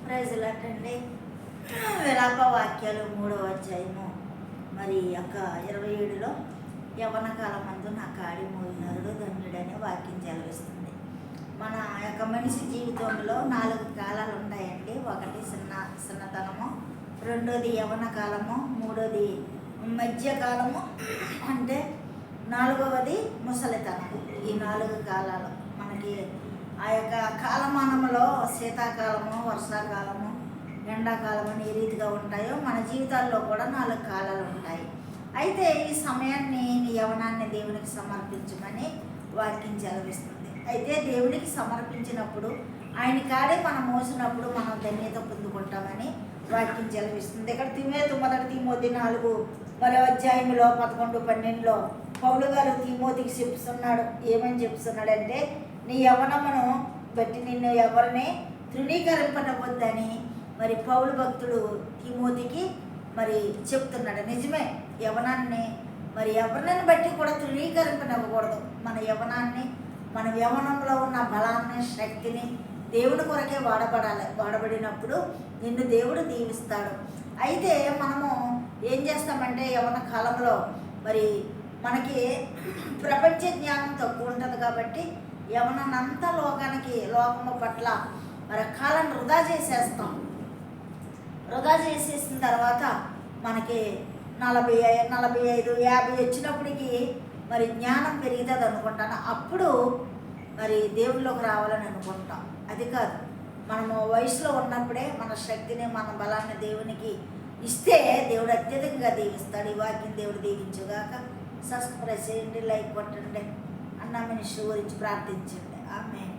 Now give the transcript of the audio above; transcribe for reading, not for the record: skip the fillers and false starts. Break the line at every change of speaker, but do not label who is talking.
ప్రైజులంటండి. విలాప వాక్యాలు 3వ అధ్యాయము మరి యొక్క 27లో యవ్వన కాలమందు నా కాడి మోయినాడు ధన్యుడనే వాక్యం చెలవిస్తుంది. మన యొక్క మనిషి జీవితంలో 4 కాలాలు ఉంటాయండి. ఒకటి చిన్నతనము, రెండోది యవ్వన కాలము, మూడోది మధ్యకాలము, అంటే 4వది ముసలితనము. ఈ 4 కాలాలు మనకి ఆ యొక్క కాలమానంలో శీతాకాలము, వర్షాకాలము, ఎండాకాలం అని ఏ రీతిగా ఉంటాయో మన జీవితాల్లో కూడా 4 కాలాలు ఉంటాయి. అయితే ఈ సమయాన్ని నీ యవ్వనాన్ని దేవునికి సమర్పించమని వాక్యం చెలవిస్తుంది. అయితే దేవునికి సమర్పించినప్పుడు ఆయన కాడే మనం మోసినప్పుడు మనం ధన్యత పొందుకుంటామని వాక్యం చెలవిస్తుంది. ఇక్కడ మొదటి తిమోతి 4 అధ్యాయంలో 11, 12లో పౌలు గారు తిమోతికి చెప్తున్నాడు. ఏమని చెప్తున్నాడంటే, నీ యవ్వనమును బట్టి నిన్ను ఎవరిని తృణీకరింపవద్దని మరి పౌలు భక్తుడు తిమోతికి మరి చెప్తున్నాడు. నిజమే, యవ్వనాన్ని మరి ఎవరిని బట్టి కూడా తృణీకరింపనివ్వకూడదు. మన యవ్వనాన్ని, మన యవ్వనంలో ఉన్న బలాన్ని, శక్తిని దేవుడి కొరకే వాడబడినప్పుడు నిన్ను దేవుడు దీవిస్తాడు. అయితే మనము ఏం చేస్తామంటే యవ్వన కాలంలో మరి మనకి ప్రపంచ జ్ఞానం తక్కువ ఉంటుంది కాబట్టి యవ్వనంతా లోకము పట్ల మరి కాలాన్ని వృధా చేసేస్తాం. వృధా చేసేసిన తర్వాత మనకి 45, 50 వచ్చినప్పటికీ మరి జ్ఞానం పెరుగుతుంది అనుకుంటాను. అప్పుడు మరి దేవుళ్ళలోకి రావాలని అనుకుంటాం. అది కాదు, మనము వయసులో ఉన్నప్పుడే మన శక్తిని, మన బలాన్ని దేవునికి ఇస్తే దేవుడు అత్యధికంగా దీవిస్తాడు. ఈ వాక్యం దేవుడు దీవించుగాక. సబ్స్క్రైబ్ చేయండి, లైక్ కొట్టండి, అన్న మినిస్ట్రీ గురించి ప్రార్థించండి. ఆమేన్.